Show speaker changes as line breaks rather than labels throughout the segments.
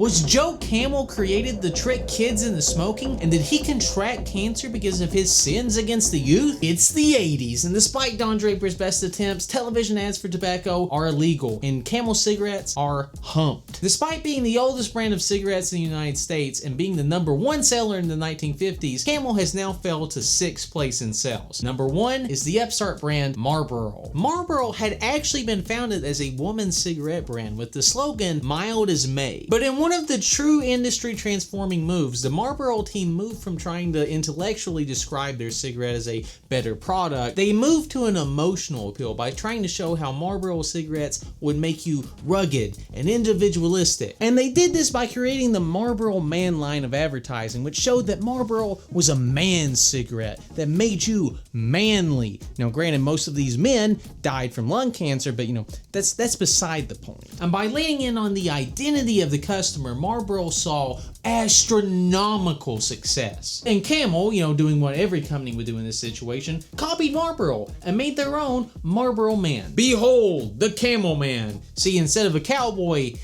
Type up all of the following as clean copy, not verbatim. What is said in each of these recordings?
Was Joe Camel created to trick kids into smoking? And did he contract cancer because of his sins against the youth? It's the 80s, and despite Don Draper's best attempts, television ads for tobacco are illegal, and Camel cigarettes are humped. Despite being the oldest brand of cigarettes in the United States and being the #1 seller in the 1950s, Camel has now fell to 6th place in sales. #1 is the upstart brand Marlboro. Marlboro had actually been founded as a woman's cigarette brand with the slogan, "Mild as May." But in one of the true industry transforming moves, the Marlboro team moved from trying to intellectually describe their cigarette as a better product. They moved to an emotional appeal by trying to show how Marlboro cigarettes would make you rugged and individualistic. And they did this by creating the Marlboro Man line of advertising, which showed that Marlboro was a man's cigarette that made you manly. Now granted, most of these men died from lung cancer, but that's beside the point. And by laying in on the identity of the customer, Marlboro saw astronomical success. And Camel, doing what every company would do in this situation, copied Marlboro and made their own Marlboro Man. Behold, the Camel Man. See, instead of a cowboy,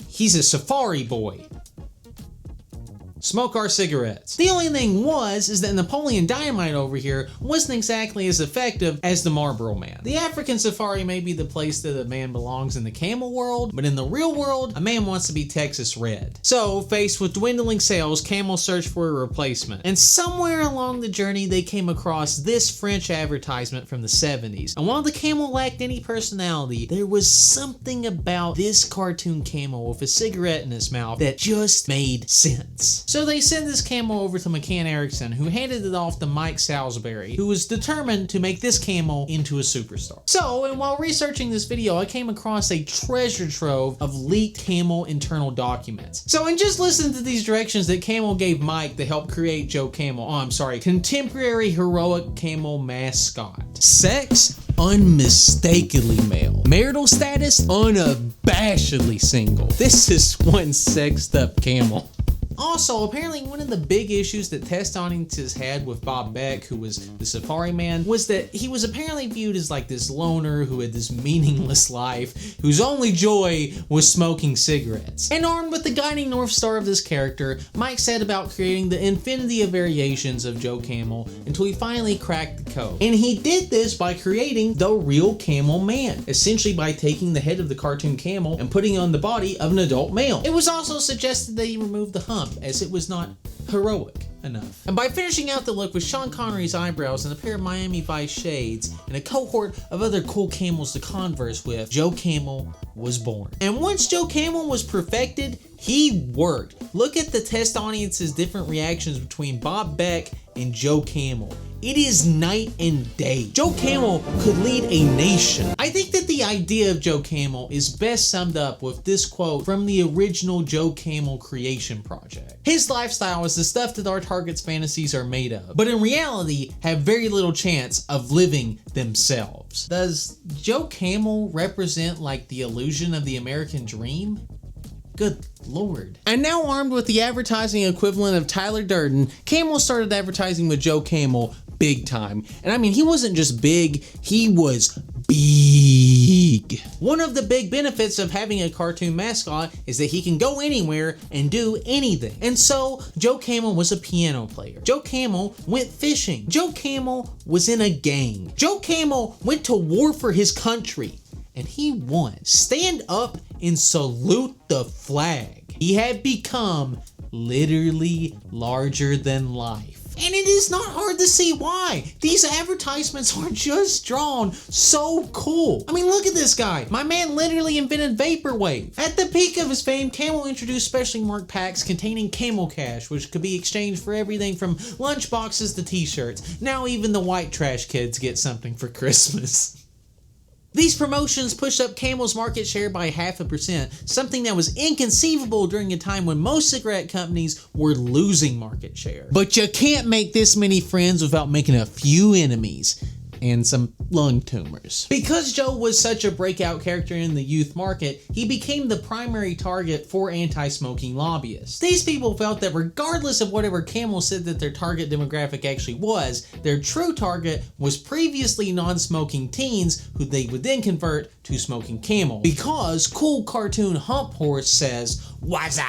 he's a safari boy. Smoke our cigarettes. The only thing is that Napoleon Dynamite over here wasn't exactly as effective as the Marlboro Man. The African safari may be the place that a man belongs in the camel world, but in the real world, a man wants to be Texas Red. So, faced with dwindling sales, Camel searched for a replacement. And somewhere along the journey, they came across this French advertisement from the 70s. And while the camel lacked any personality, there was something about this cartoon camel with a cigarette in his mouth that just made sense. So they sent this camel over to McCann Erickson, who handed it off to Mike Salisbury, who was determined to make this camel into a superstar. So, and while researching this video, I came across a treasure trove of leaked Camel internal documents. So, and just listen to these directions that Camel gave Mike to help create Joe Camel. Contemporary heroic camel mascot. Sex, unmistakably male. Marital status, unabashedly single. This is one sexed up camel. Also, apparently one of the big issues that test audiences had with Bob Beck, who was the Safari Man, was that he was apparently viewed as like this loner who had this meaningless life, whose only joy was smoking cigarettes. And armed with the guiding north star of this character, Mike set about creating the infinity of variations of Joe Camel until he finally cracked the code. And he did this by creating the real Camel Man, essentially by taking the head of the cartoon camel and putting it on the body of an adult male. It was also suggested that he remove the hump, as it was not heroic enough. And by finishing out the look with Sean Connery's eyebrows and a pair of Miami Vice shades and a cohort of other cool camels to converse with, Joe Camel was born. And once Joe Camel was perfected, he worked. Look at the test audience's different reactions between Bob Beck and Joe Camel. It is night and day. Joe Camel could lead a nation. I think that the idea of Joe Camel is best summed up with this quote from the original Joe Camel creation project. His lifestyle is the stuff that our target's fantasies are made of, but in reality have very little chance of living themselves. Does Joe Camel represent like the illusion of the American dream? Good Lord. And now armed with the advertising equivalent of Tyler Durden, Camel started advertising with Joe Camel big time. And I mean, he wasn't just big, he was big. One of the big benefits of having a cartoon mascot is that he can go anywhere and do anything. And so Joe Camel was a piano player. Joe Camel went fishing. Joe Camel was in a gang. Joe Camel went to war for his country. And he won. Stand up and salute the flag. He had become literally larger than life. And it is not hard to see why. These advertisements are just drawn so cool. I mean, look at this guy. My man literally invented Vaporwave. At the peak of his fame, Camel introduced specially marked packs containing Camel Cash, which could be exchanged for everything from lunchboxes to t-shirts. Now even the white trash kids get something for Christmas. These promotions pushed up Camel's market share by 0.5%, something that was inconceivable during a time when most cigarette companies were losing market share. But you can't make this many friends without making a few enemies. And some lung tumors. Because Joe was such a breakout character in the youth market, he became the primary target for anti-smoking lobbyists. These people felt that regardless of whatever Camel said that their target demographic actually was, their true target was previously non-smoking teens who they would then convert to smoking Camel. Because cool cartoon Hump Horse says, "Wazza!"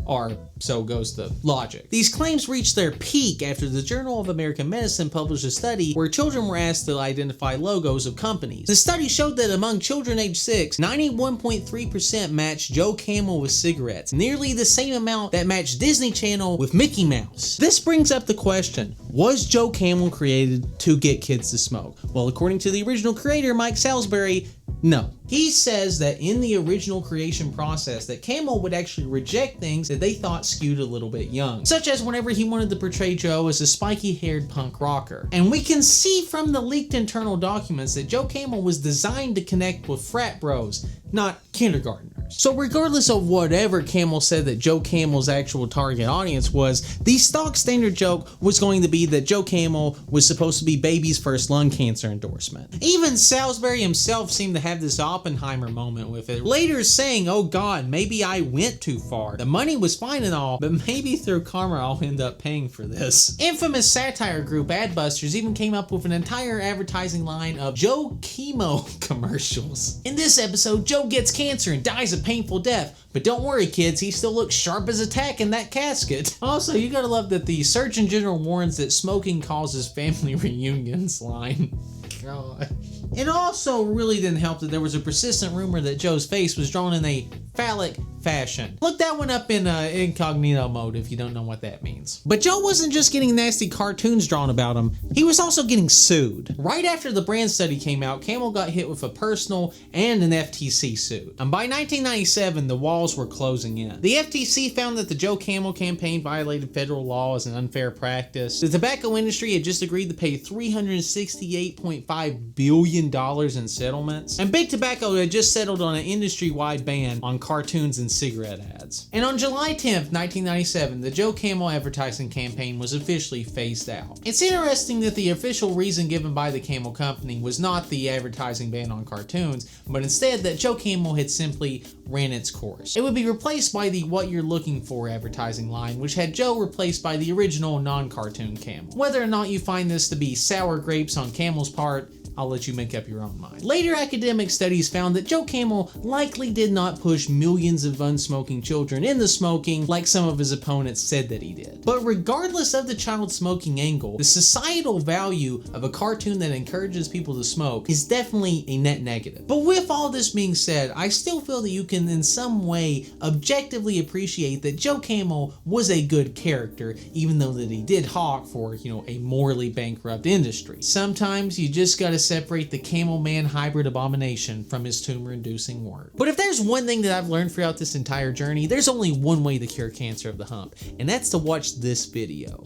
or so goes the logic. These claims reached their peak after the Journal of American Medicine published a study where children were asked to identify logos of companies. The study showed that among children aged 6, 91.3% matched Joe Camel with cigarettes, nearly the same amount that matched Disney Channel with Mickey Mouse. This brings up the question, was Joe Camel created to get kids to smoke? Well, according to the original creator, Mike Salisbury, no. He says that in the original creation process that Camel would actually reject things that they thought skewed a little bit young, such as whenever he wanted to portray Joe as a spiky-haired punk rocker. And we can see from the leaked internal documents that Joe Camel was designed to connect with frat bros, not kindergartners. So regardless of whatever Camel said that Joe Camel's actual target audience was, the stock standard joke was going to be that Joe Camel was supposed to be baby's first lung cancer endorsement. Even Salisbury himself seemed to have this Oppenheimer moment with it, later saying, "Oh God, maybe I went too far. The money was fine and all, but maybe through karma I'll end up paying for this." Infamous satire group Adbusters even came up with an entire advertising line of Joe Chemo commercials. In this episode, Joe gets cancer and dies a painful death, but don't worry kids, he still looks sharp as a tack in that casket. Also, you gotta love that the Surgeon General warns that smoking causes family reunions line. God. It also really didn't help that there was a persistent rumor that Joe's face was drawn in a phallic fashion. Look that one up in incognito mode if you don't know what that means. But Joe wasn't just getting nasty cartoons drawn about him, he was also getting sued. Right after the brand study came out, Camel got hit with a personal and an FTC suit. And by 1997, the walls were closing in. The FTC found that the Joe Camel campaign violated federal law as an unfair practice. The tobacco industry had just agreed to pay $368.5 billion in settlements, and Big Tobacco had just settled on an industry-wide ban on cartoons and cigarette ads. And on July 10th, 1997, the Joe Camel advertising campaign was officially phased out. It's interesting that the official reason given by the Camel Company was not the advertising ban on cartoons, but instead that Joe Camel had simply ran its course. It would be replaced by the What You're Looking For advertising line, which had Joe replaced by the original non-cartoon Camel. Whether or not you find this to be sour grapes on Camel's part, I'll let you make up your own mind. Later academic studies found that Joe Camel likely did not push millions of unsmoking children into smoking like some of his opponents said that he did. But regardless of the child smoking angle, the societal value of a cartoon that encourages people to smoke is definitely a net negative. But with all this being said, I still feel that you can in some way objectively appreciate that Joe Camel was a good character, even though that he did hawk for, a morally bankrupt industry. Sometimes you just gotta separate the Camel Man hybrid abomination from his tumor-inducing work. But if there's one thing that I've learned throughout this entire journey, there's only one way to cure cancer of the hump, and that's to watch this video.